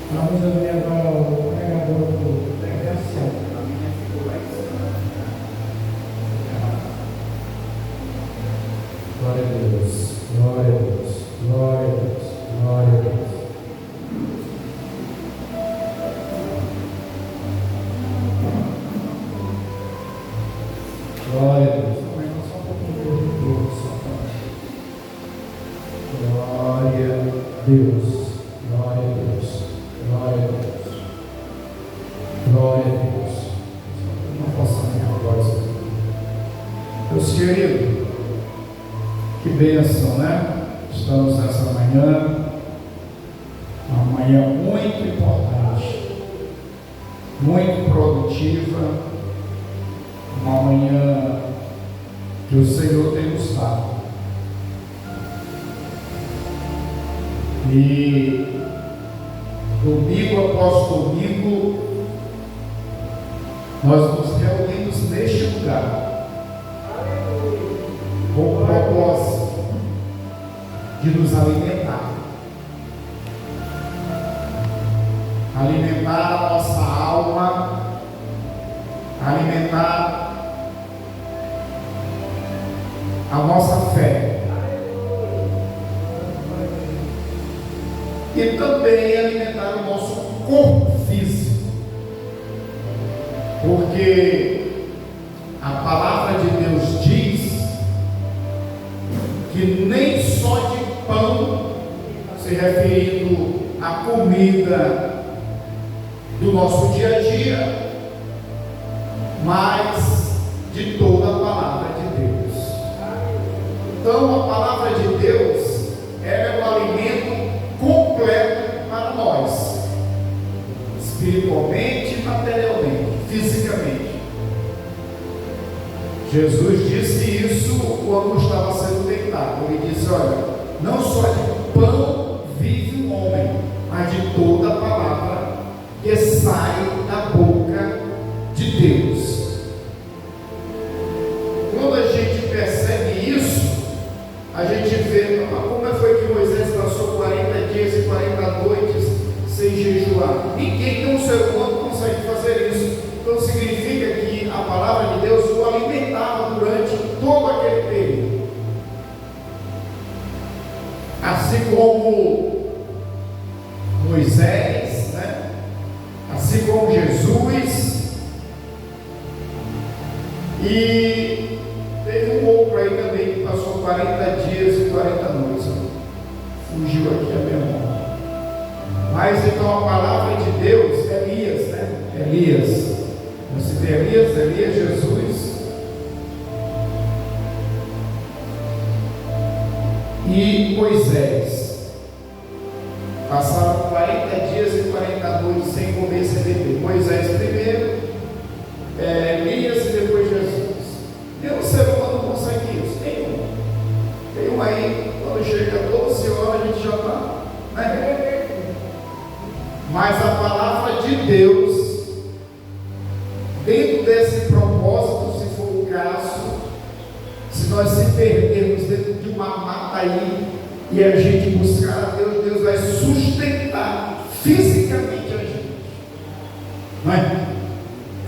Vamos ouvir agora o pregador do pregação. Glória a Deus, glória a Deus, glória a Deus, glória a Deus. Glória a Deus. Aumenta só um pouquinho de Deus, só glória a Deus, glória a Deus, glória a Deus, glória a Deus. Não posso minha voz. Deus querido, que bênção, né? Estamos nessa manhã, uma manhã muito importante, muito produtiva, uma manhã que o Senhor tem nos dado. E domingo após domingo, nós nos reunimos neste lugar, com o propósito de nos alimentar. Alimentar a nossa alma, alimentar a nossa fé. E também alimentar o nosso corpo físico. Porque a palavra de Deus diz que nem só de pão, se referindo à comida do nosso dia a dia, mas de toda a palavra de Deus. Então a palavra de Deus é o alimento completo para nós, espiritualmente, materialmente, fisicamente. Jesus disse isso quando estava sendo tentado. Ele disse: olha, não só de pão vive o homem, mas de toda a palavra que sai da boca de Deus. Quando a gente percebe isso, a gente vê como foi que Moisés passou 40 dias e 40 noites sem jejuar. Ninguém, nem um ser humano, consegue fazer isso. Então significa que a palavra de Deus o alimentava durante todo aquele período. Assim como Moisés, né? Assim como Jesus. E teve um outro aí também que passou 40 dias e 40 noites. Fugiu aqui a memória. Mas então a palavra de Deus, Elias, né? Elias. Você vê Elias, Jesus. E Moisés. Passaram 40 dias e 40 noites sem comer, sem beber. Moisés primeiro, Elias e depois Jesus. Nenhum ser humano consegue isso. Nenhum. Tem um aí, quando chega 12 horas, a gente já está, né? Mas a palavra de Deus, dentro desse propósito, se for o caso, se nós se perdermos dentro de uma mata aí e a gente buscar a Deus, Deus vai sustentar fisicamente a gente, não é?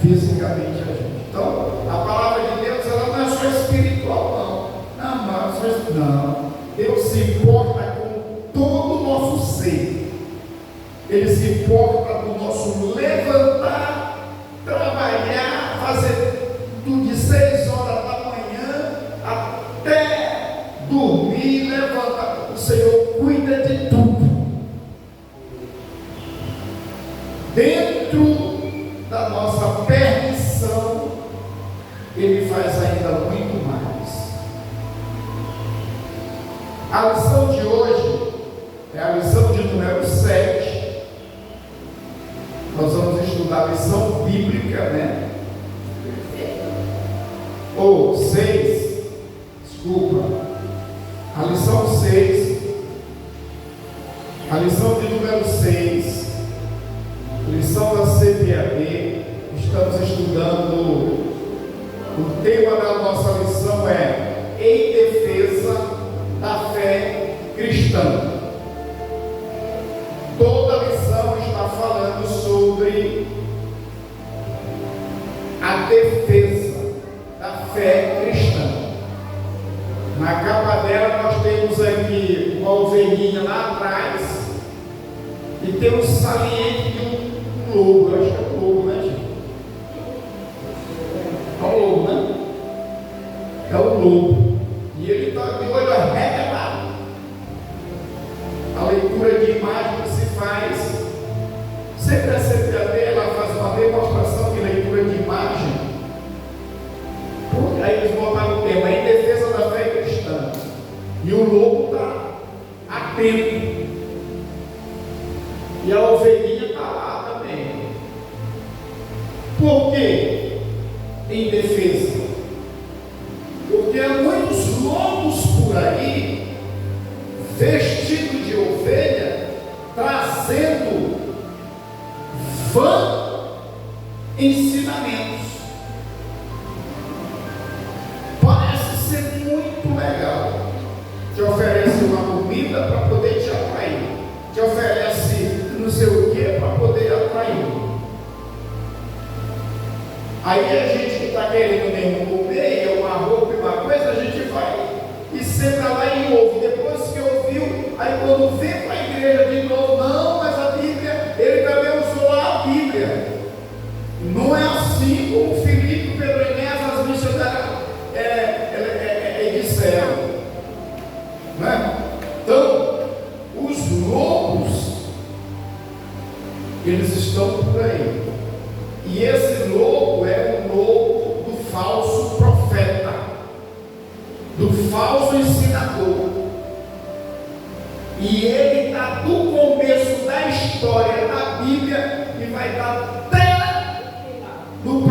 Fisicamente a gente. Então, a palavra de Deus, ela não é só espiritual, não. Deus se importa com todo o nosso ser. Ele se importa com o nosso levantar, trabalhar, fazer tudo de 6 horas da manhã até dormir, levantar. O Senhor cuida de tudo. Dentro da nossa permissão, Ele faz ainda muito mais. A lição de hoje é a lição de número 7. Nós vamos estudar a lição bíblica, né? Ou 6, desculpa. A lição 6. A lição de número 6. Lição da CPAD. Estamos estudando. O tema da nossa lição é Em Defesa da Fé Cristã. Toda lição está sobre a defesa da fé cristã. Na capa dela nós temos aqui uma ovelhinha lá atrás e tem um saliente de um lobo. Eu acho que é um lobo, né, gente? É um lobo, né? É um lobo. E ele está de olho arregalado. A leitura de imagem que se faz, sempre a CPAD, ela faz uma demonstração de leitura de imagem. Porque aí eles botaram o tema em defesa da fé cristã. E o lobo está atento. E a ovelhinha está lá também. Por quê? Em defesa. Porque há muitos lobos por aí, vestidos de ovelha, trazendo ensinamentos. Parece ser muito legal. Te oferece uma comida para poder te atrair. Te oferece não sei o que para poder atrair. Aí a gente que está querendo mesmo comer, uma roupa e uma coisa, a gente vai e senta lá e ouve. Depois que ouviu, aí quando vem para a igreja de novo, não, mas a Bíblia, ele também usou lá a Bíblia. Não é assim como Filipe, Pedro e Enéas, as missionárias disseram. Não é? Então, os lobos, eles estão por aí. E esse lobo é o lobo do falso profeta, do falso ensinador. E ele está do começo da história da Bíblia e vai estar até do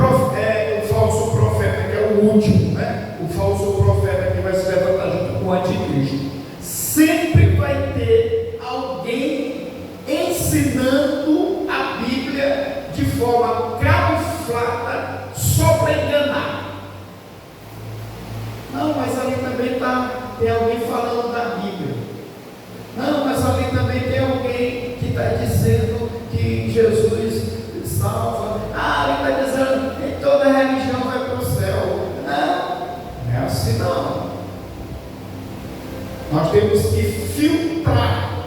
falso profeta, que é o último, né? O falso profeta que vai se levantar junto com o anticristo. Sempre vai ter alguém ensinando a Bíblia de forma camuflada, só para enganar. Não, mas ali também tem alguém falando da Bíblia. Não, mas ali também tem alguém que está dizendo que Jesus salva. Ali está dizendo que toda religião vai para o céu. Não é assim não. Nós temos que filtrar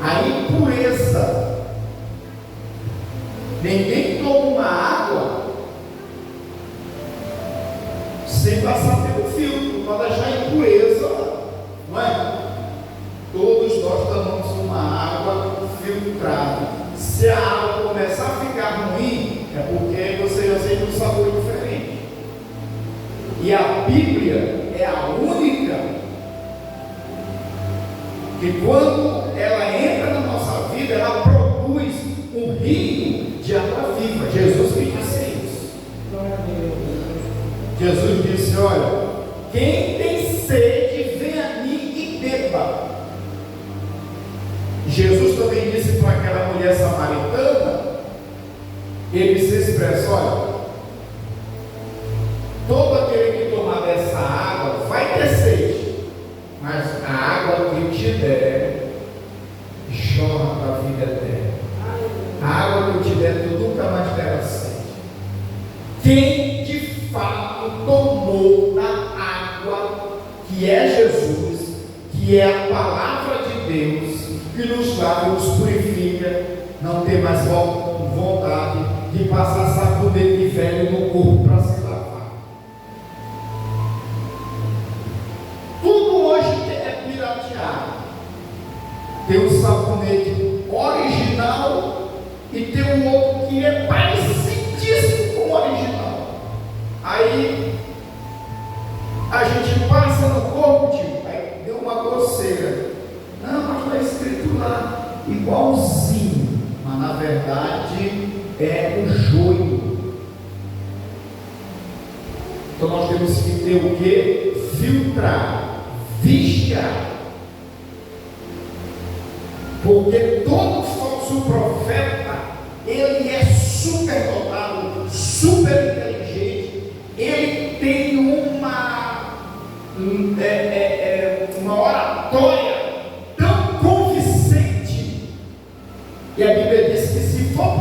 a impureza. Ninguém toma uma água sem passar pelo filtro, para deixar a impureza, não é? Todos nós tomamos uma água filtrada. Se a água começar a ficar ruim, é porque você já sente um sabor diferente. E a Bíblia é a única que, quando ela entra na nossa vida, ela produz um rio de água viva. Jesus que disse isso. Jesus disse: olha, quem tem sede, vem a mim e beba. Jesus também disse para aquela mulher samaritana, ele se expressa: olha, todo aquele que tomar dessa água vai ter sede, mas a água que eu te der jorra para a vida eterna. A água que eu te der, tu nunca mais terá sede. Quem de fato tomou da água que é Jesus, que é a palavra de Deus, que nos lava e nos purifica, não tem mais vontade de passar sabonete velho no corpo para se lavar. Tudo hoje é pirateado. Tem um sabonete original e tem um outro que é parecidíssimo com o original. Aí a gente passa no corpo, tipo, aí deu uma coceira. Não, mas está escrito lá, igualzinho, mas na verdade é o joio. Então nós temos que ter o que? Filtrar, vigiar. Porque todo falso profeta, ele é super dotado, super inteligente, ele tem uma oratória tão convincente. E a Bíblia diz que, se for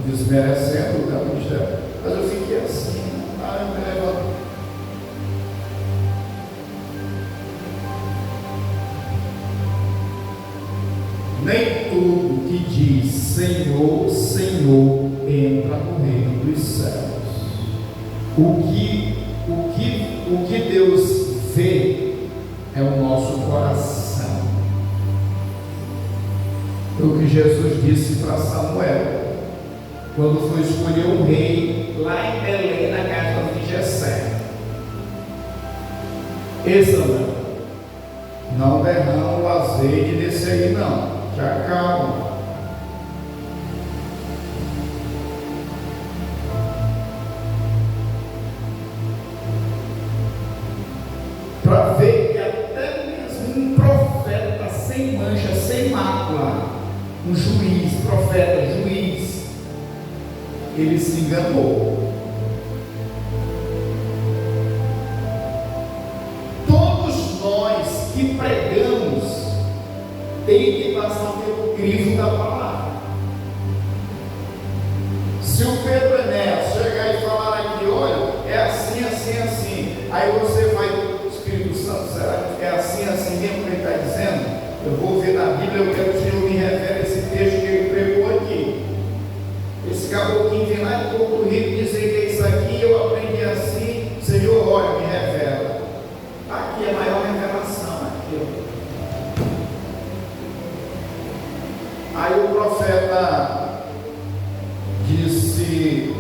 desmerecendo o ministério, mas eu fiquei assim, eu me levanto. Nem tudo que diz Senhor, Senhor entra no reino dos céus. O que Deus vê é o nosso coração. É o que Jesus disse para Samuel quando foi escolher um rei lá em Belém, na casa de Jessé. Esse não derrama o azeite desse aí não. Já calma. Para ver que até mesmo um profeta sem mancha, sem mácula, um juiz, profeta, juiz, ele se enganou. Todos nós que pregamos tem que passar pelo crivo da palavra. Se o Pedro Enéas chegar e falar aqui, olha, é assim, assim, assim, aí você vai, o Espírito Santo, será que é assim, assim mesmo que ele está dizendo? Eu vou ver na Bíblia, eu quero que o Senhor me revele esse texto que ele pregou aqui. Esse caboclinho vem lá de Porto Rico dizer que é isso aqui, eu aprendi assim, Senhor, olha, me revela. Aqui é a maior revelação, aqui, ó. Aí o profeta disse,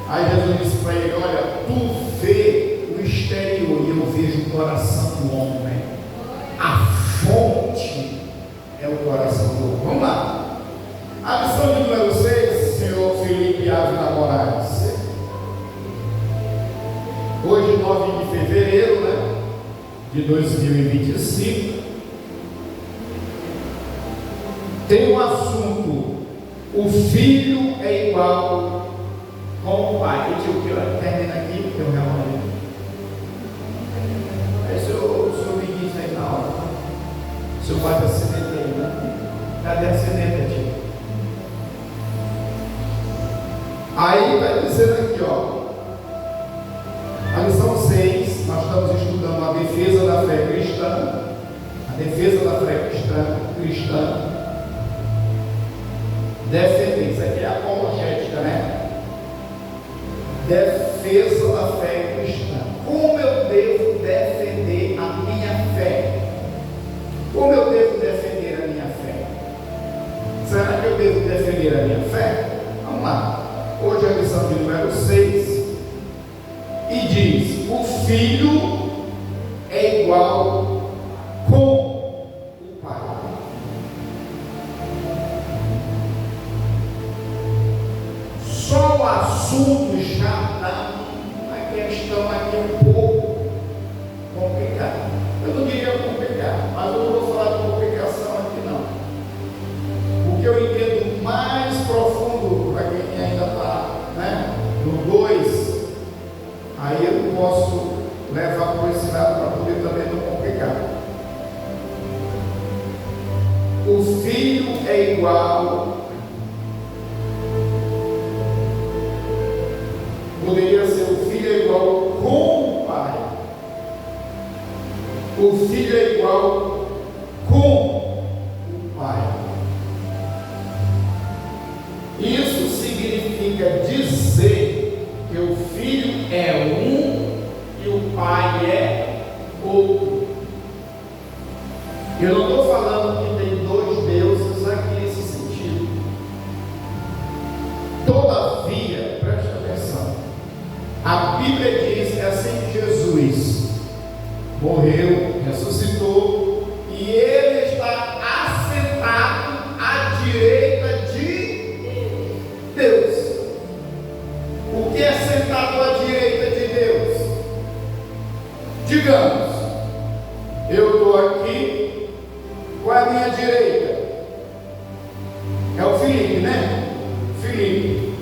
aí Jesus disse para ele, olha, tu vê o exterior e eu vejo o coração do homem. A fonte é o coração do homem. Vamos lá. A lição de número 6, senhor Felipe Ávila Moraes. Hoje, 9 de fevereiro, né, de 2025. Tem um assunto, o filho é igual com o pai. Eu digo que eu termino aqui, porque eu realmente. Aí o senhor me diz aí na hora. O senhor vai para a acidente aí, né? Cadê a acidente, tio? Aí vai dizendo aqui, ó. A lição 6, nós estamos estudando a defesa da fé cristã. A defesa da fé cristã. Defender, isso aqui é apologética, né? Defesa da fé cristã. Como eu devo defender a minha fé? Como eu devo defender a minha fé? Será que eu devo defender a minha fé? Vamos lá. Hoje é a lição de número 6. E diz: o filho é igual com o pai. Só o assunto já dá uma questão aqui um pouco complicada. Eu não diria complicado, mas eu não vou falar de complicação aqui não. O que eu entendo mais profundo para quem ainda está, né, no 2, aí eu não posso levar por esse lado para poder também não complicar. O filho é igual. Poderia ser o filho é igual com o pai. O filho é igual com o pai. Isso significa dizer que o filho é um e o pai é outro. Eu não estou falando que tem dois deuses aqui nesse sentido. Todavia, preste atenção. A Bíblia diz que assim que Jesus morreu, ressuscitou, e ele está assentado à direita de Deus. O que é sentado à direita de Deus? Digamos, eu estou aqui, qual é a minha direita? É o Felipe, né? Felipe.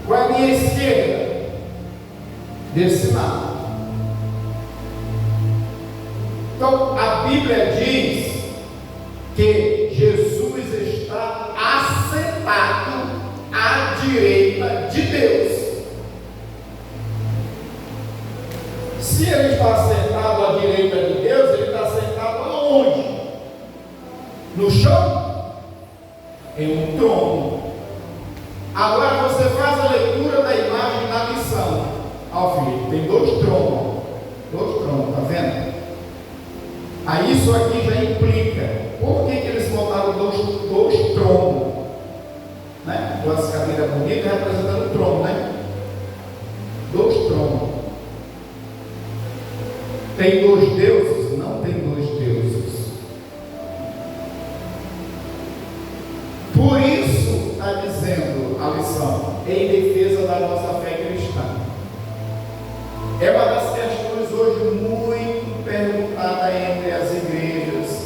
Qual é a minha esquerda? Desse lado. Então a Bíblia diz que Jesus está assentado à direita de Deus. Se ele está sentado à direita de Deus, ele está sentado aonde? No chão? Em um trono. Agora você faz a leitura da imagem da lição. Ó filho, tem dois tronos. Dois tronos, tá vendo? Aí isso aqui já implica. Por que eles botaram dois tronos? Né? Duas cadeiras bonitas representando o trono, né? Dois tronos. Tem dois deuses? Não tem dois deuses. Por isso está dizendo a lição, em defesa da nossa fé cristã. É uma das questões hoje muito perguntada entre as igrejas.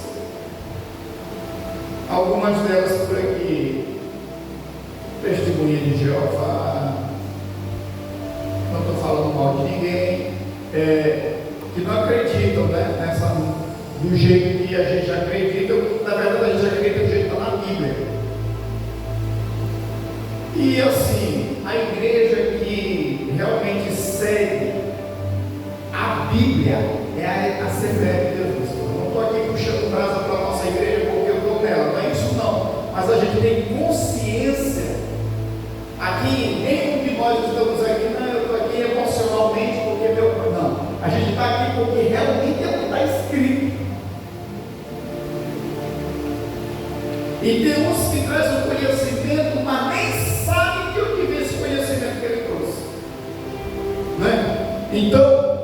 Algumas delas por aqui, testemunha de Jeová, não estou falando mal de ninguém, que não acreditam, né, do jeito que a gente acredita. Na verdade, a gente acredita do jeito que está na Bíblia. E assim, a igreja que realmente segue a Bíblia é a Assembleia de Deus. Eu não estou aqui puxando brasa para a nossa igreja porque eu estou nela, não é isso não. Mas a gente tem consciência. Aqui, nenhum de nós estamos aqui, não, eu estou aqui emocionalmente porque meu. Não. A gente está aqui porque realmente é o que está escrito. E tem uns que trazem o conhecimento, mas nem sabem que eu tive esse conhecimento que ele trouxe. Né? Então,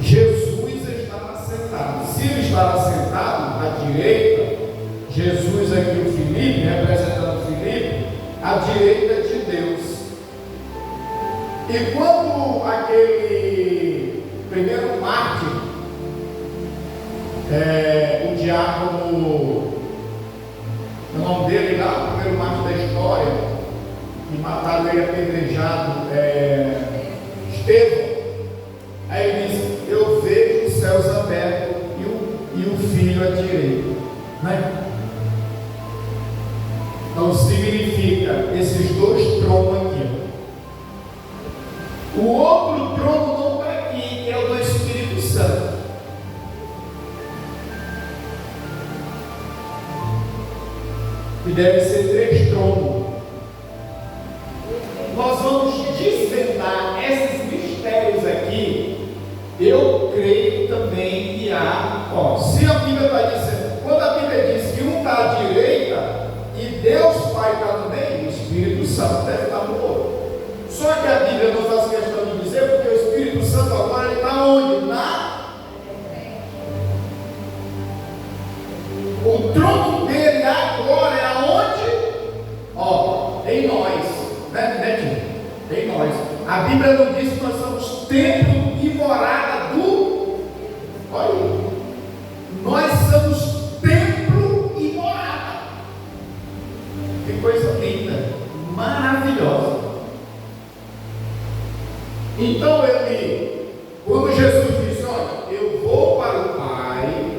Jesus estava sentado. Se ele estava sentado à direita, Jesus aqui, o Filipe, representando Filipe, à direita de Deus. E quando aquele primeiro mártir, o diácono, o nome dele lá, o primeiro mártir da história, que mataram ele apedrejado, Estevão, aí ele disse: eu vejo os céus abertos e o filho à direita, né? Então significa esses dois tronos aqui. O outro trono não está aqui, que é o do Espírito Santo. E deve ser 3 tronos. Nós vamos desvendar esses mistérios aqui. Eu creio também que há. Se a Bíblia está dizendo, quando a Bíblia diz que um está à direita e Deus Pai está no meio, o Espírito Santo deve estar no outro. Só que a Bíblia não faz questão de dizer, porque o Espírito Santo agora ele está onde? O trono dele agora é aonde? Em nós, né? Em nós. A Bíblia não diz que nós somos templo e morada do. Olha aí. Nós somos templo e morada. Que coisa linda, maravilhosa. Então quando Jesus disse: olha, eu vou para o Pai,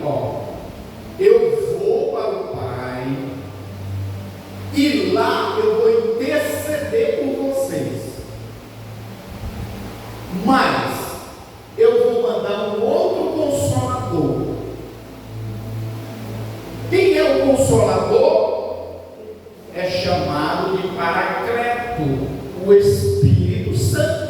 eu vou para o Pai, e lá eu vou interceder por vocês, mas eu vou mandar um outro Consolador. Quem é o Consolador? É chamado de Paracleto, o Espírito Santo.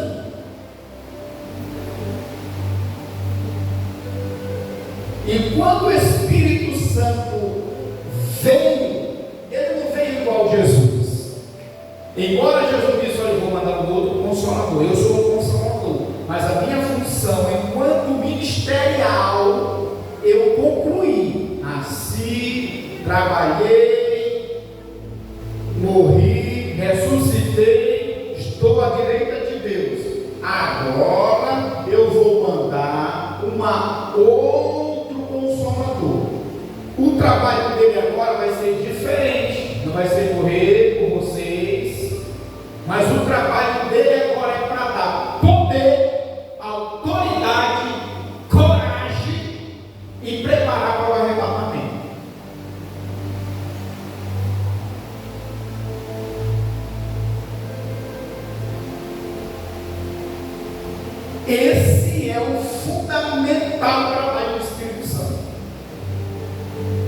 E quando o Espírito Santo veio, ele não veio igual Jesus. Embora Jesus disse: olha, eu vou mandar um outro Consolador, eu sou o Consolador, mas a minha função enquanto ministerial eu concluí. Nasci, trabalhei, morri, ressuscitei, estou à direita de Deus. Agora eu vou mandar outro Consolador. O trabalho dele agora vai ser diferente. Não vai ser correr por vocês, mas o trabalho dele agora é para dar poder, autoridade, coragem, e preparar para o arrebatamento. Esse é o fundamental trabalho do Espírito Santo.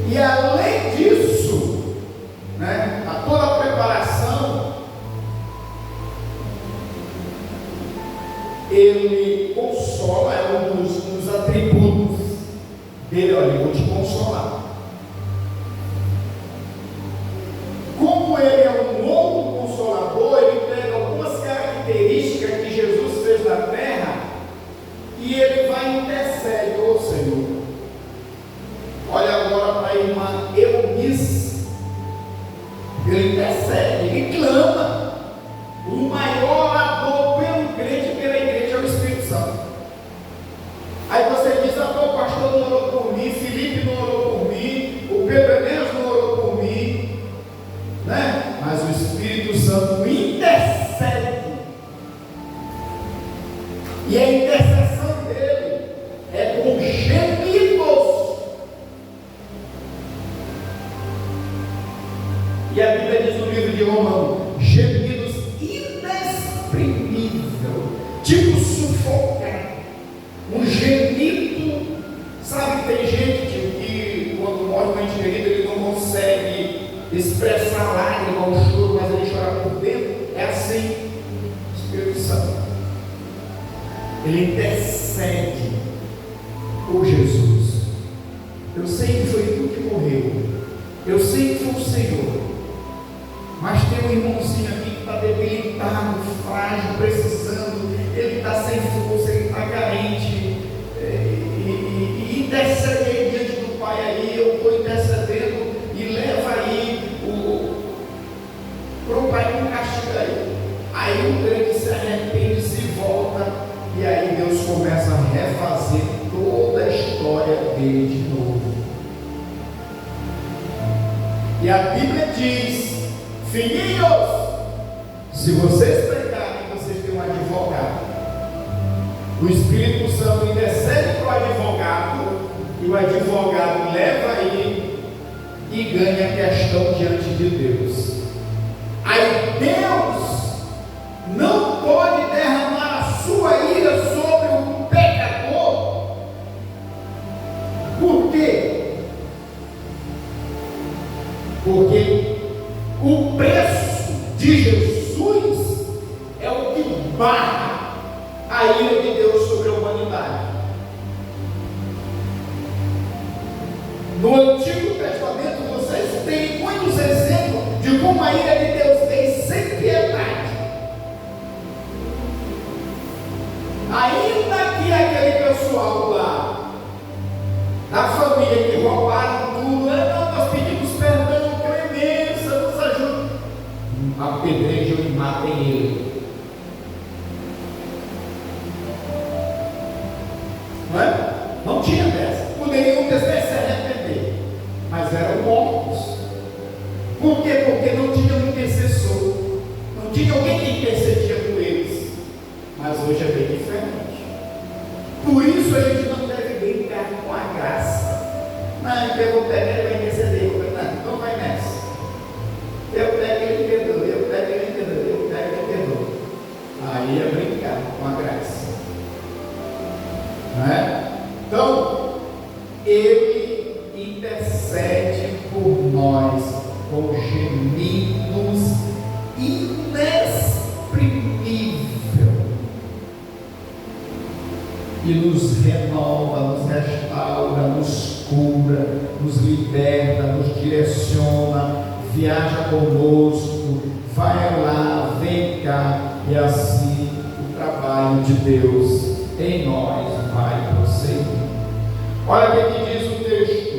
E além disso, né, a toda a preparação, ele consola, é um dos atributos dele. Olha, eu vou te consolar. Como ele é um outro consolador, ele pega algumas características que Jesus fez na terra e ele vai interceder. Ô Senhor, olha agora para a irmã Eunice, ele intercede, ele clama. O maior orador pelo crente e pela igreja é o Espírito Santo. Aí você diz: o pastor não orou por mim, Felipe não orou por mim, o Pedro Enéas não orou por mim, né? Mas o Espírito Santo intercede. E a intercessão dele é com gemidos. E a Bíblia diz no livro de Romanos: gemidos inexprimíveis, tipo sufocar, um gemido. Sabe, tem gente que quando morre um ente querido, ele não consegue expressar lágrima ou choro, mas ele chora por dentro. É assim o Espírito Santo. Ele intercede por Jesus. Eu sei que foi tu que morreu, eu sei que foi o Senhor, mas tem um irmãozinho aqui que está debilitado, frágil, precisando, ele está sem força, ele está carente, e intercede aí diante do Pai. Aí eu estou intercedendo, e leva aí para o Pai, não castiga ele. Aí o crente se arrepende, se volta, e aí Deus começa a refazer toda a história dele de novo. E a Bíblia diz: filhinhos, se vocês pecarem, vocês têm um advogado. O Espírito Santo intercede para o advogado, e o advogado leva aí e ganha a questão diante de Deus. Aí Deus não pode derramar a sua ira sobre o pecador. Por quê? Porque o preço de Jesus é o que barra a ira de Deus sobre a humanidade. No Antigo Testamento vocês têm muitos exemplos de como a ira de Deus vem sem piedade. Ainda que aquele pessoal lá da família que roubaram tudo, nós pedimos perdão, clemência, nos ajude, apedrejam e matem ele. Não é? Não tinha dessa. Poderiam ter se arrepender, mas eram mortos. Por quê? Porque não tinha um intercessor, não tinha alguém que intercedia por eles. Mas hoje é bem diferente. Por isso a gente não deve brincar com a graça. Não, eu vou pegar, ele vai interceder. Não vai nessa. Eu pego, ele perdoa. Eu pego, ele perdoa. Eu pego, ele perdoa. Aí é brincar com a graça. Não é? Então, ele intercede por nós com gemidos inexprimíveis e nos renova, nos restaura, nos cura, nos liberta, nos direciona, viaja conosco, vai lá, vem cá, e assim o trabalho de Deus em nós vai prosseguir. Olha o que diz o texto: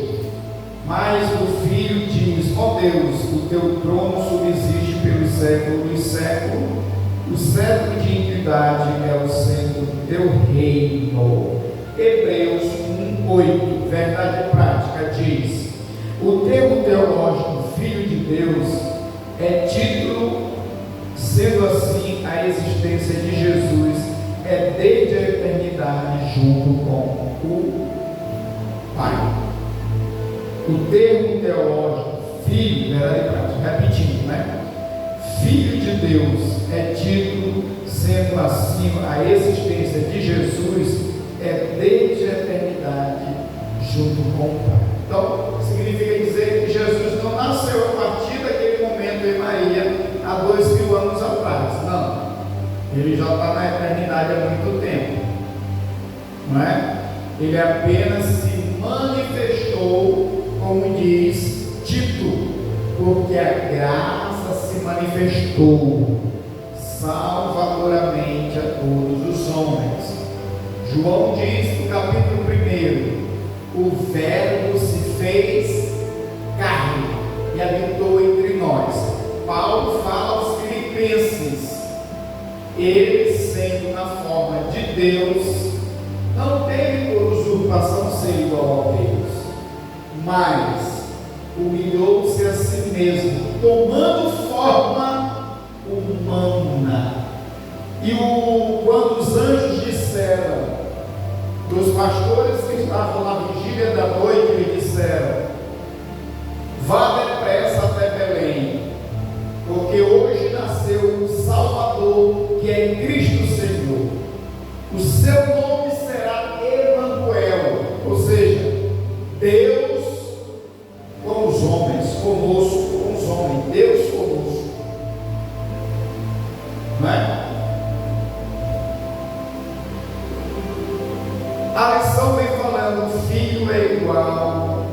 mas o Filho diz: ó Deus, o teu trono subsiste pelos séculos dos séculos, o cetro de iniquidade é o centro do teu reino. Hebreus 1:8, verdade prática, diz: o termo teológico Filho de Deus é título, sendo assim a existência de Jesus é desde a eternidade junto com o Pai. O termo teológico Filho, verdade prática, repetindo, né? Filho de Deus é título, sendo assim, a existência de Jesus é desde a eternidade junto com o Pai. Então, significa dizer que Jesus não nasceu a partir daquele momento em Maria, há 2000 anos atrás. Não. Ele já está na eternidade há muito tempo. Não é? Ele apenas se manifestou, como diz Tito, porque a graça se manifestou salvadoramente a todos os homens. João diz no capítulo 1: o Verbo se fez carne e habitou entre nós. Paulo fala aos Filipenses: ele, sendo na forma de Deus, não teve por usurpação ser igual a Deus, mas humilhou-se a si mesmo, tomando forma humana. E quando os anjos disseram, dos pastores que estavam na vigília da noite, lhe disseram: vá depressa até Belém, porque hoje nasceu o Salvador, que é Cristo Senhor. O seu nome será Emanuel, ou seja, Deus com os homens, conosco, com os homens, Deus conosco. Não é? A lição vem falando: o filho é igual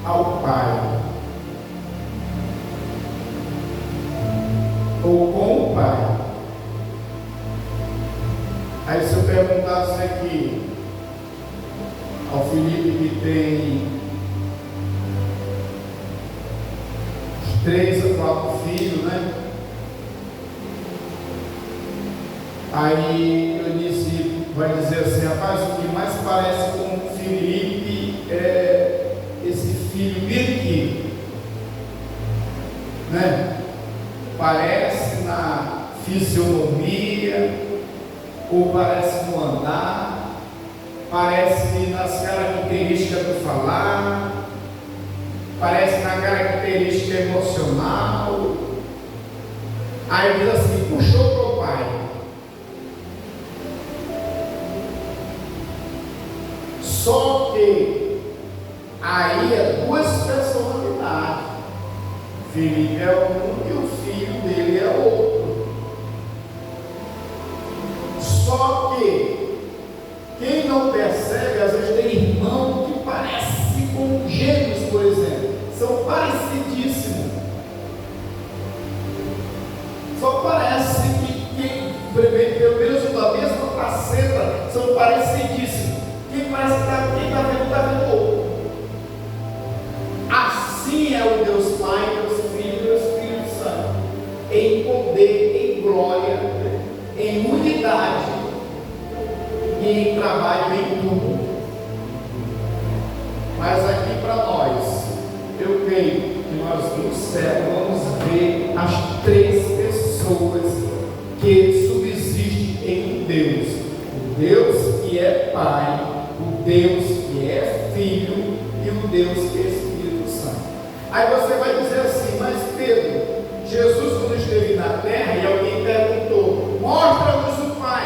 ao pai, ou com o pai. Aí se eu perguntasse aqui ao Felipe, que tem 3 ou 4 filhos, né? Aí eu disse, vai dizer assim: rapaz, o que mais parece com o Felipe é esse filho bem aqui, né? Parece na fisionomia, ou parece no andar, parece nas características do falar, parece na característica emocional. Aí diz assim: puxou para o pai. Só que aí é 2 personalidades. Felipe é um e o filho dele é outro. Só que quem não percebe, às vezes tem irmão que parece com gêmeos, por exemplo, são parecidíssimos. Só parece que pelo menos da mesma faceta, são parecidíssimos. Quem parece que está vendo outro. Assim é o Deus Pai, Deus Filho e Deus Espírito Santo, em poder, em glória, em unidade e em trabalho em tudo. Mas aqui para nós, eu creio que nós no céu vamos ver as 3 pessoas que subsistem em um Deus: o Deus que é Pai, o Deus que é Filho e o Deus que é Espírito Santo. Aí você vai dizer assim: mas Pedro, Jesus quando esteve na terra, e alguém perguntou: mostra-nos o Pai.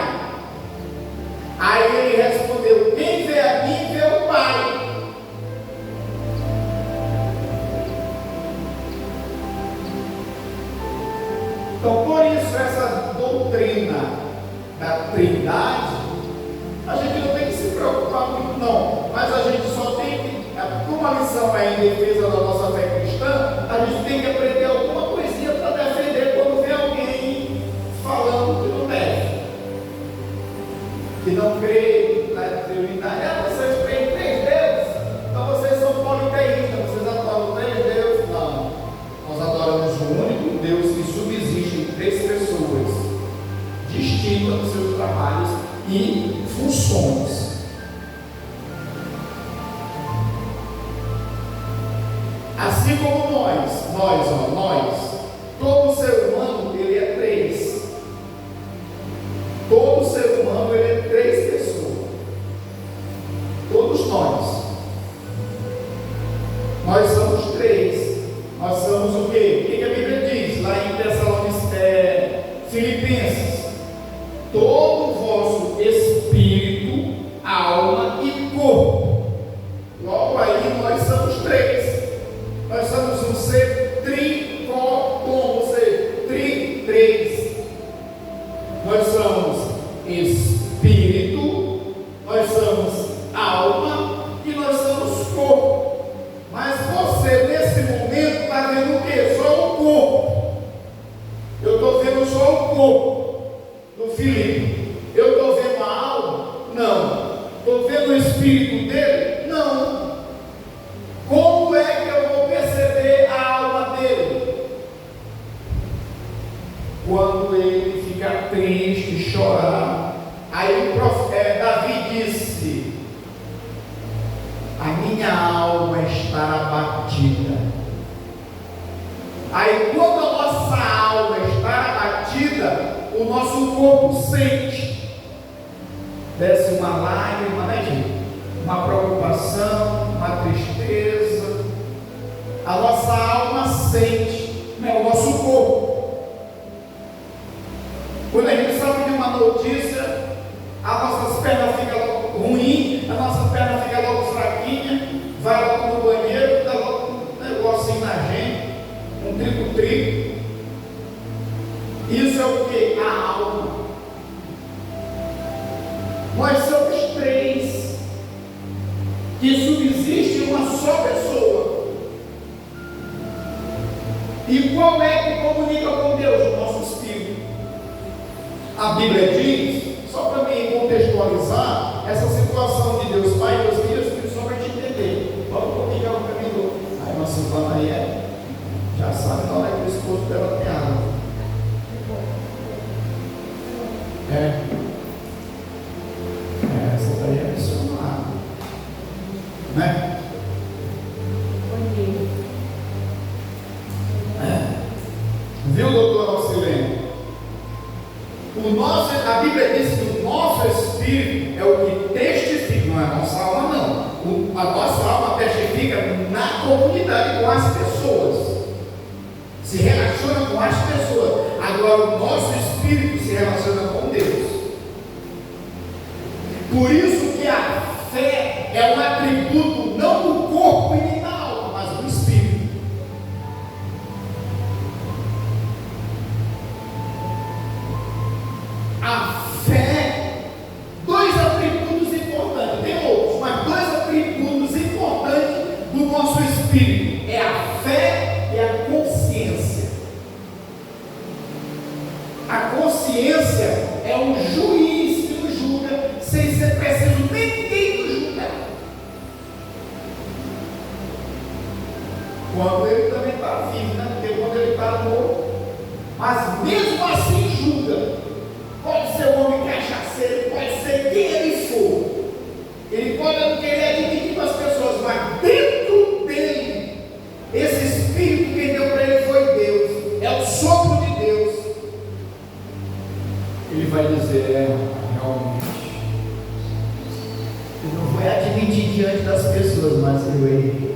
Aí ele respondeu: quem vê a mim vê o Pai. Então, por isso, essa doutrina da Trindade, a gente não tem que se preocupar muito, não. Mas a gente só tem que, como a lição é em defesa da nossa fé cristã, a gente tem que aprender alguma coisinha para defender quando vê alguém falando que não deve, que não crê na Trindade. Vocês creem em 3 deuses, então vocês são politeístas, vocês adoram 3 deuses. Não, nós adoramos o único Deus que subsiste em 3 pessoas distintas nos seus trabalhos e funções. Assim como nós, todo ser humano ele é 3. Todo ser humano ele é 3 pessoas. Todos nós. Nós somos 3. Nós somos o quê? O que a Bíblia diz lá em Filipenses? espírito dele? Não. Como é que eu vou perceber a alma dele? Quando ele fica triste, chorar. Aí Davi disse: a minha alma está abatida. Aí quando a nossa alma está abatida, o nosso corpo sente. Desce uma lágrima, né, gente? Uma preocupação, uma tristeza. A nossa alma sente, né? O nosso corpo. Quando a gente sabe de uma notícia, as nossas pernas ficam ruins, a nossa perna fica logo fraquinha, vai logo no banheiro, dá logo um negocinho na gente, um trico-trico. Isso é o que? A alma. Nós somos três, que subsiste uma só pessoa. E qual é que comunica com Deus? O nosso espírito. A Bíblia diz, só para mim contextualizar essa situação de Deus Pai, Deus Filho, Deus Espírito, só para te entender. Vamos comigo ao caminho. Aí uma Silvana aí já sabe na hora que o esposo dela tem água. Essa daí é missionária, né? Viu, doutor Alcilene? A Bíblia diz que o nosso espírito é o que testifica, não é a nossa alma, não. A nossa alma testifica na comunidade com as pessoas, se relaciona com as pessoas. Agora o nosso espírito se relaciona com Deus. Por isso que a fé é um atributo não do corpo e nem da alma, mas do espírito. A fé, dois atributos importantes, tem outros, mas dois atributos importantes do nosso espírito é a fé e a consciência. A consciência é um juiz que nos julga sem ser preciso nem ninguém nos julgar. Quando ele também está vivo, né? Porque quando ele está morto, mas mesmo assim julga. Pode ser um homem cachaceiro, pode ser quem ele for. Ele pode não querer admitir com as pessoas, mas dentro dele, esse espírito que deu para ele foi Deus, é o sopro de Deus. Ele vai dizer: realmente, ele não vai admitir diante das pessoas, mas eu errei.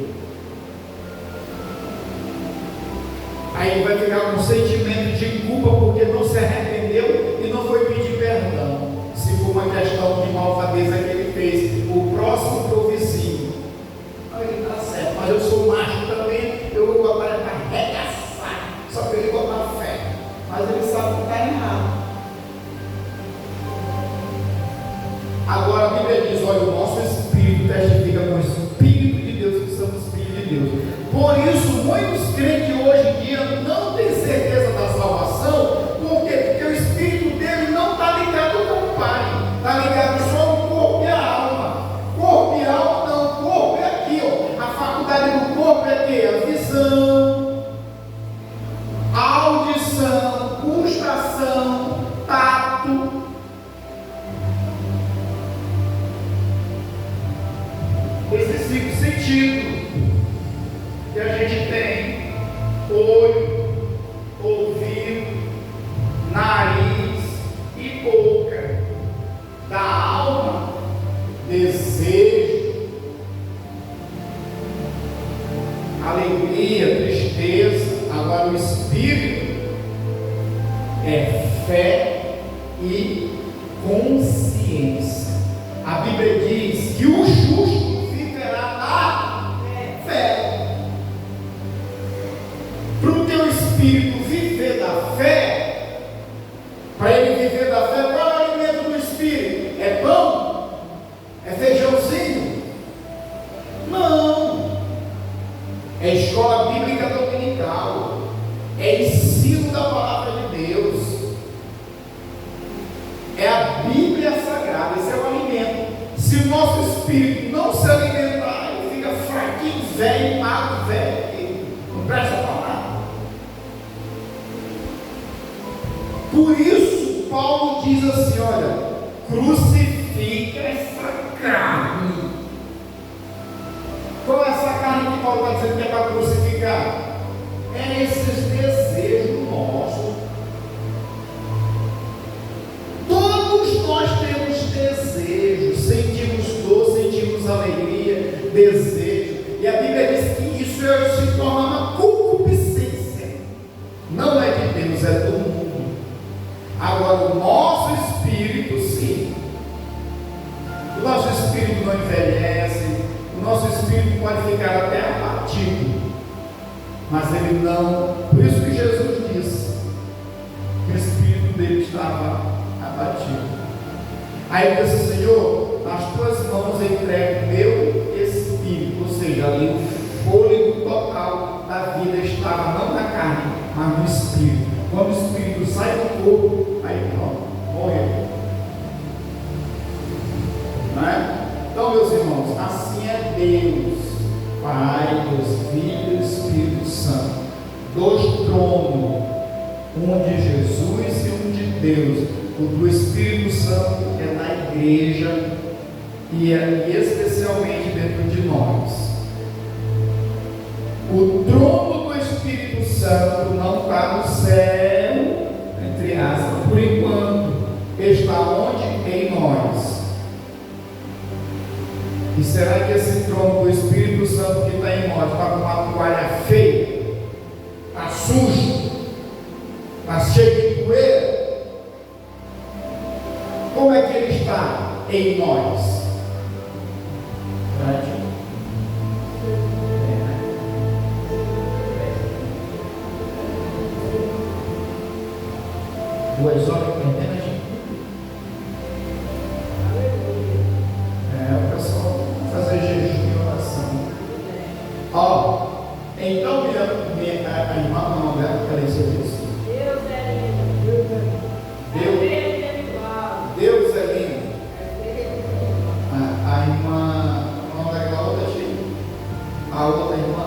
Aí ele vai ficar com um sentimento de culpa porque não se arrependeu e não foi pedir perdão. Se for uma questão de malvadeza que ele fez, o próximo pro vizinho. Aí ele está certo, mas eu sou macho também, eu vou botar ele para arregaçar, só que ele botar fé. Mas ele sabe que está errado. Agora a Bíblia diz: olha, o nosso espírito testifica com o Espírito de Deus que somos filhos de Deus. Por isso, muitos crentes hoje em dia não têm certeza da salvação. Por quê? Porque o espírito dele não está ligado com o Pai, está ligado só no corpo e a alma. Corpo e alma não, corpo é aqui, ó. A faculdade do corpo é aqui, a visão, a audição, gustação, tato. Esses 5 sentidos que a gente tem: olho, ouvido, nariz e boca. Da alma, desejo, alegria, tristeza. Agora o espírito é fé e consciência. A Bíblia diz que o justo viverá da fé. Para o teu espírito viver da fé, para ele viver da fé, qual é o alimento do espírito? É pão? É feijãozinho? Não. É escola bíblica dominical, é ensino da palavra de Deus, é a Bíblia Sagrada. Esse é o alimento. Se o nosso espírito espírito não se alimentar, ele fica fraquinho, velho, magro, velho, não presta para nada. Por isso, Paulo diz assim: olha, crucifica essa carne. Qual é essa carne que Paulo está dizendo que é para crucificar? É esses desejos nossos. Todos nós temos desejos, sentimos dor, sentimos alegria, desejo. E a Bíblia diz que isso se torna uma concupiscência. Não é de Deus, é do mundo. Agora, o nosso espírito, sim. O nosso espírito não envelhece. O nosso espírito pode ficar até abatido. Mas ele não. Por isso que Jesus disse que o espírito dele estava abatido. Aí ele disse: Senhor, nas tuas mãos eu entrego meu espírito. Ou seja, ali o fôlego total da vida estava não na carne, mas no espírito. Quando o espírito sai do corpo, aí pronto, morreu. Não é? Então, meus irmãos, assim é Deus, Pai, Deus, Filho e Espírito Santo, dois tronos, um de Jesus e um de Deus. O do Espírito Santo é na igreja e é especialmente dentro de nós. O trono do Espírito Santo não está no céu, entre aspas, por enquanto, está onde? Em nós. E será que esse trono do Espírito Santo que está em nós está com uma toalha feia? Está sujo? Está cheio de poeira? Como é que ele está em nós? Duas horas e meia, gente. O pessoal fazer jejum e oração. Ó, então a irmã, o nome dela, que ela disse isso. Deus é lindo. A irmã, o nome daquela outra filha, a outra irmã,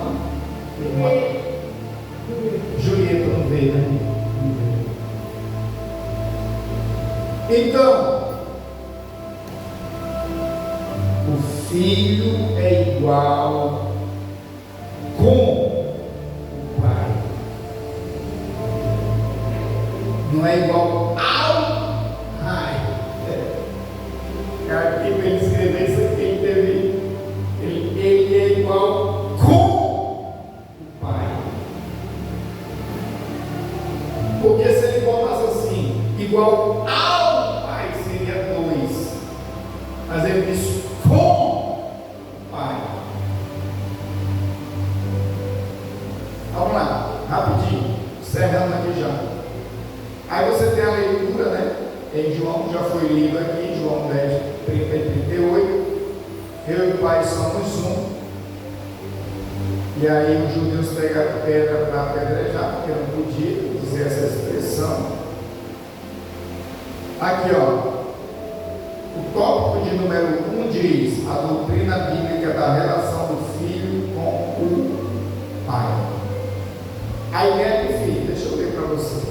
Julieta, não veio, né? Então, o filho é igual com o pai, não é igual ao pai. Aqui para ele escrever isso aqui, ele é igual com o pai. Porque se ele botasse assim, igual ao pai, seria dois. Mas ele diz com o pai. Vamos lá, rapidinho, encerrando aqui já. Aí você tem a leitura, né? Em João, já foi lido aqui, João 10, 30 e 38. Eu e o Pai somos um. E aí os judeus pegaram pedra para apedrejar, porque não podia dizer essa expressão. Aqui, ó. O tópico de número 1 diz: a doutrina bíblica da relação do filho com o pai. A ideia do filho, deixa eu ler para você.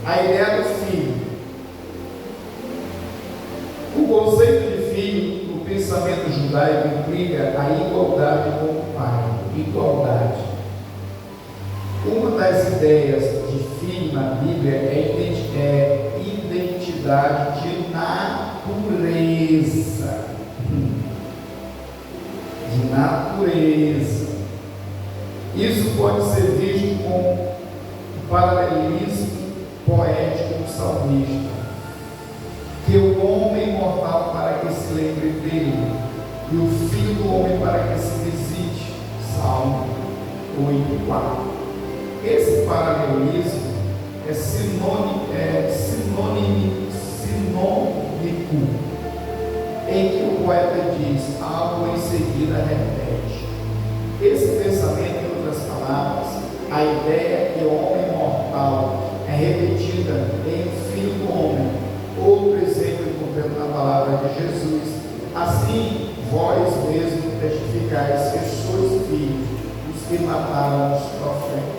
A ideia do filho. O conceito de filho, no pensamento judaico, implica a igualdade com o pai. Igualdade. Uma das ideias de filho na Bíblia é identidade de natureza. De natureza. Isso pode ser visto como um paralelismo poético do salmista. Que o homem mortal para que se lembre dele, e o filho do homem para que se visite. Salmo 8:4. Esse paralelismo é sinônico em que o poeta diz algo em seguida repete. Esse pensamento, em outras palavras, a ideia é que o homem mortal é repetida em o filho do homem. Outro exemplo encontramos na palavra de Jesus. Assim, vós mesmos testificais que sois filhos dos que mataram os profetas.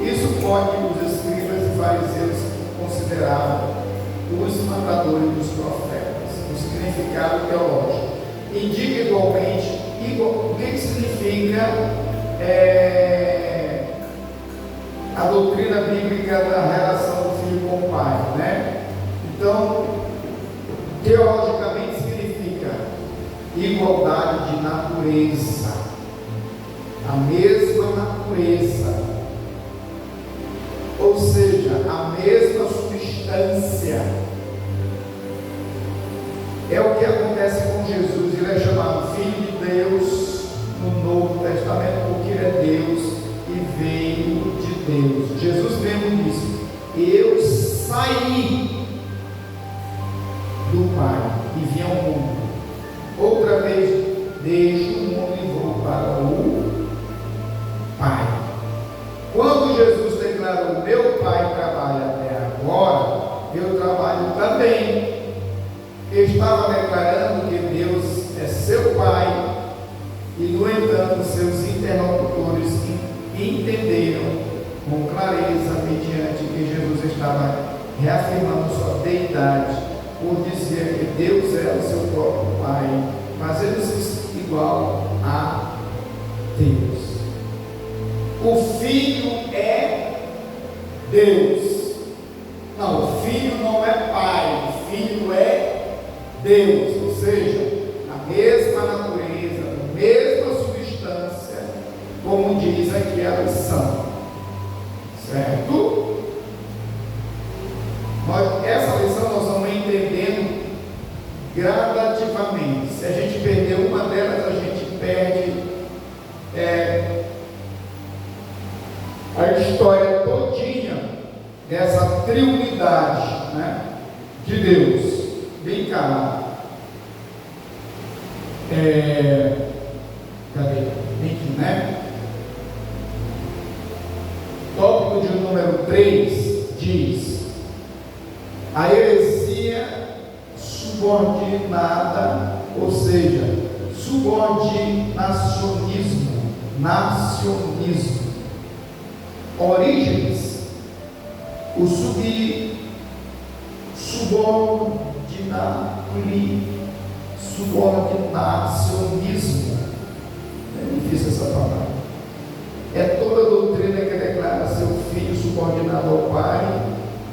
Isso pode os escribas e fariseus que consideravam os matadores dos profetas, o significado teológico. Indica igualmente o que significa a doutrina bíblica da relação do filho com o pai, né? Então, teologicamente significa igualdade de natureza, a mesma natureza, ou seja, a mesma substância. É o que acontece com Jesus. Ele é chamado Filho de Deus no Novo Testamento porque ele é Deus e veio de Deus. Jesus mesmo disse: eu saí do Pai e vim ao mundo. Outra vez, deixo o mundo e vou para o Pai. Quando Jesus declarou: meu Pai trabalha até agora, eu trabalho também. Ele estava declarando que Deus é seu Pai, e no entanto seus interlocutores entenderam com clareza, mediante que Jesus estava reafirmando sua deidade, por dizer que Deus é o seu próprio Pai, fazendo-se igual a Deus. O Filho é Deus. Não, o Filho não é Pai, o Filho é Deus, ou seja, a mesma natureza, a mesma substância, como diz aqui a lição, certo? Essa lição nós vamos entendendo gradativamente. Se a gente perder uma delas, a gente perde a história todinha dessa triunidade, né, de Deus. Vem cá. Cadê? Vem aqui, né? Tópico de número 3 diz: a heresia subordinada, ou seja, subordinacionismo, nacionismo. Origens, o subordinacionismo. É difícil essa palavra. É toda doutrina que declara seu filho subordinado ao pai,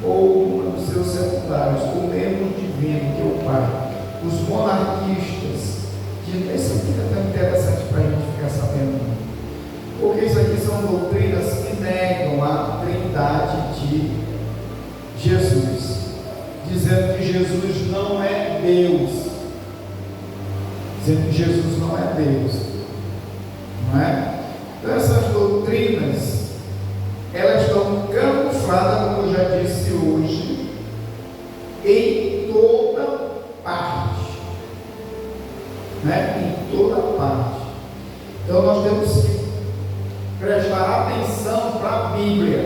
ou um dos seus secundários, o mesmo divino que o pai. Os monarquistas, isso aqui é tão interessante para a gente ficar sabendo, porque isso aqui são doutrinas que negam a trindade de Jesus, dizendo que Jesus não é Deus, não é? Então essas doutrinas, elas estão camufladas, como eu já disse hoje, em toda parte, né? Em toda parte. Então nós temos que prestar atenção para a Bíblia.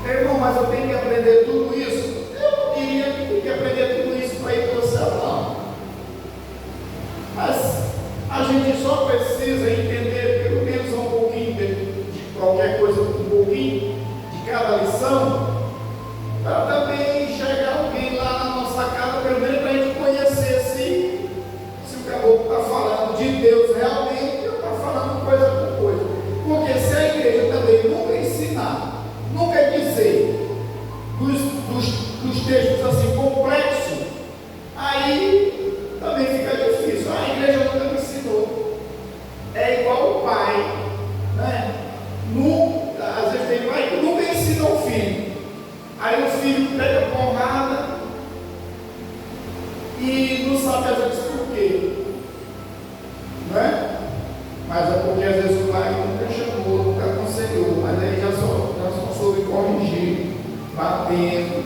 Irmão, mas eu tenho que aprender tudo isso? Eu não diria que tem que aprender tudo isso para ir para o céu, não. Mas a gente só precisa entender pelo menos um pouquinho de qualquer coisa, um pouquinho de cada lição, para também chegar alguém lá na nossa casa, pelo menos para a gente conhecer se o caboclo está falando de Deus realmente ou está falando coisa por coisa. Porque se a igreja também nunca ensinar, nunca dizer dos textos assim complexos, aí também fica difícil. A igreja nunca me ensinou. É igual o pai, né? Às vezes tem pai que nunca ensina o filho. Aí o filho pega porrada e não sabe às vezes por quê, não é? Mas é porque às vezes o pai nunca chamou, nunca aconselhou, mas aí já só soube corrigir, batendo,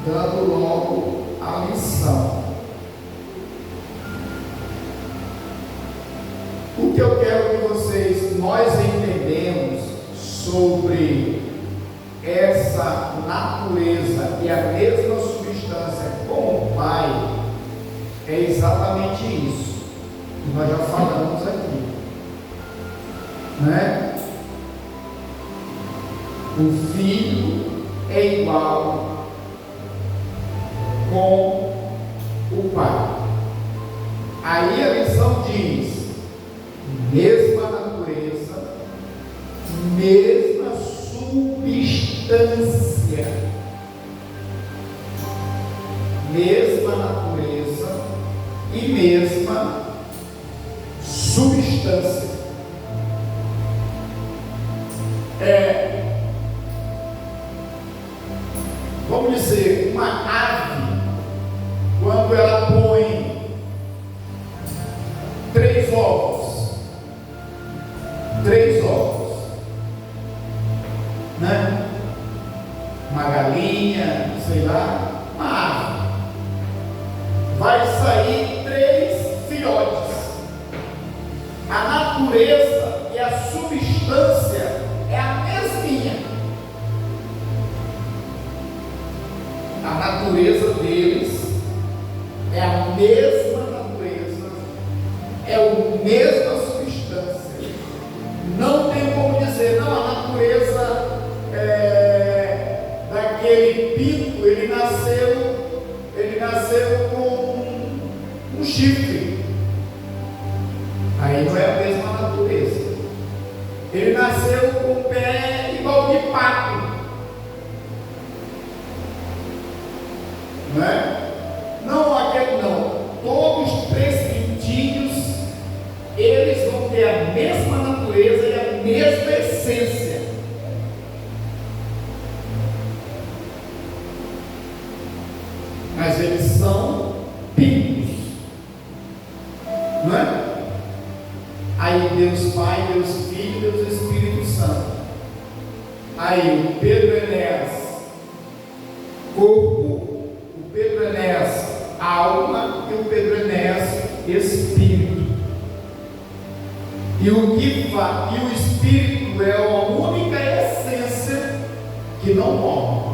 dando logo a lição. O que eu quero que nós entendemos sobre essa natureza e a mesma substância com o Pai é exatamente exatamente isso que nós já falamos aqui, né? O filho é igual com o pai. Aí a lição diz: mesma natureza, mesma substância. Mesma natureza e mesma substância. Vamos dizer, uma ave, quando ela põe 3 ovos, né? Uma galinha, sei lá, uma ave, vai sair 3 filhotes. A natureza e a substância é a mesminha. A natureza deles é a mesma natureza, é a mesma substância. Não tem como dizer, não, a natureza daquele pinto, ele nasceu com um chifre. Aí não é a mesma natureza. Ele nasceu com o pé igual de pato. Não é? Não, aquele não. Todos os 3 pintinhos, eles vão ter a mesma natureza e a mesma essência. Mas eles são pintos. Não é? Aí Deus Pai, Deus Filho, Deus Espírito Santo. Aí o Pedro Enéas, corpo, o Pedro Enéas, alma, e o Pedro Enéas, espírito. E o espírito é a única essência que não morre.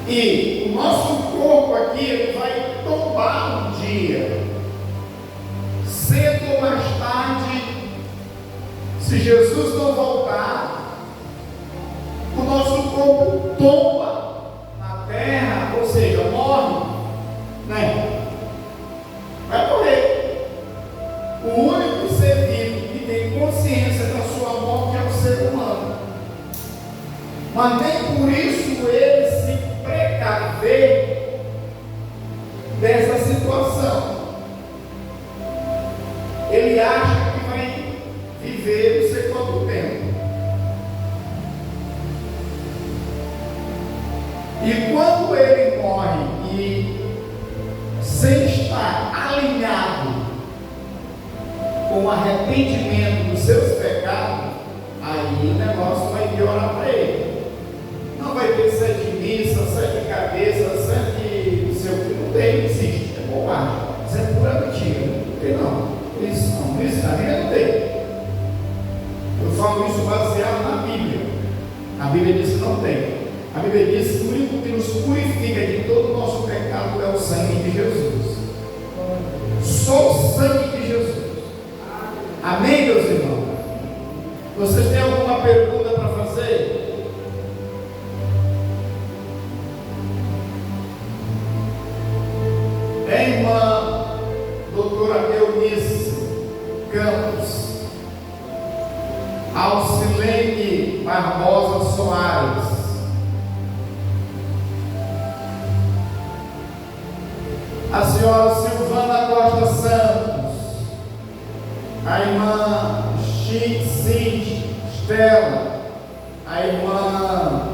E o nosso corpo aqui, ele vai tombar um dia, cedo ou mais tarde, se Jesus não voltar, o nosso corpo tomba na terra, ou seja, morre, né? Vai morrer. O único ser vivo que tem consciência da sua morte é o ser humano. Mas nem por isso ele se precaver dessa situação. Ele acha que vai viver não sei quanto tempo. E quando ele morre e sem estar alinhado com o arrependimento dos seus pecados, aí o negócio vai piorar para ele. Não vai ter 7 missas, 7 cabeças, 7 não sei o que, não tem, não existe, é bobagem, isso é pura mentira, não tem não, isso na Bíblia não tem. Eu falo isso baseado na Bíblia. A Bíblia diz que não tem. A Bíblia diz que o único que nos purifica de todo o nosso pecado é o sangue de Jesus. Só o sangue de Jesus. Amém, meus irmãos? Vocês têm alguma pergunta para fazer? Irmã doutora Eunice Campos, Alcilene Barbosa Soares, a senhora Silvana Costa Santos, a irmã Cindy Stella, a irmã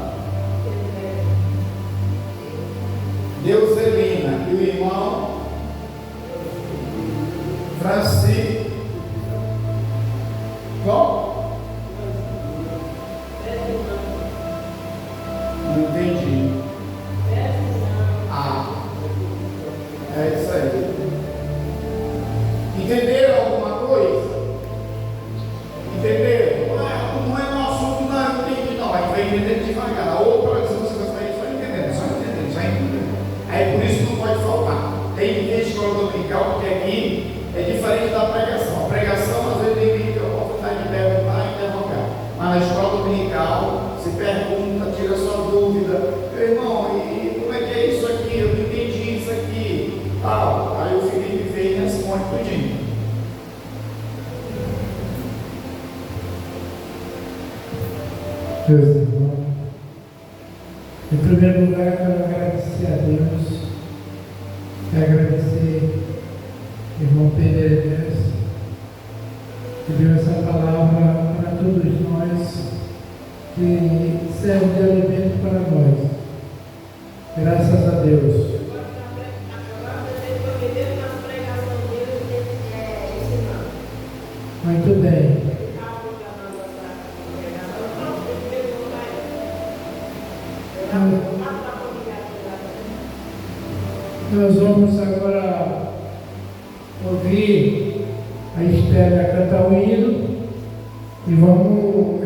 Deuselina e o irmão Francisco. Qual? Não entendi. É isso aí. Entenderam alguma coisa? Entenderam? Não é um assunto, não entendi não. Aí vai entender devagar. A outra, se você gostar disso, vai entender. irmão, e como é que é isso aqui? Eu não entendi isso aqui. Aí o Felipe veio e responde tudinho. Meus irmãos, em primeiro lugar, quero agradecer a Deus, quero agradecer ao irmão Pereira, que deu essa palavra para todos nós, que serve de alimento para nós. Graças a Deus. Muito bem. Nós vamos agora ouvir a Estela cantar o hino e vamos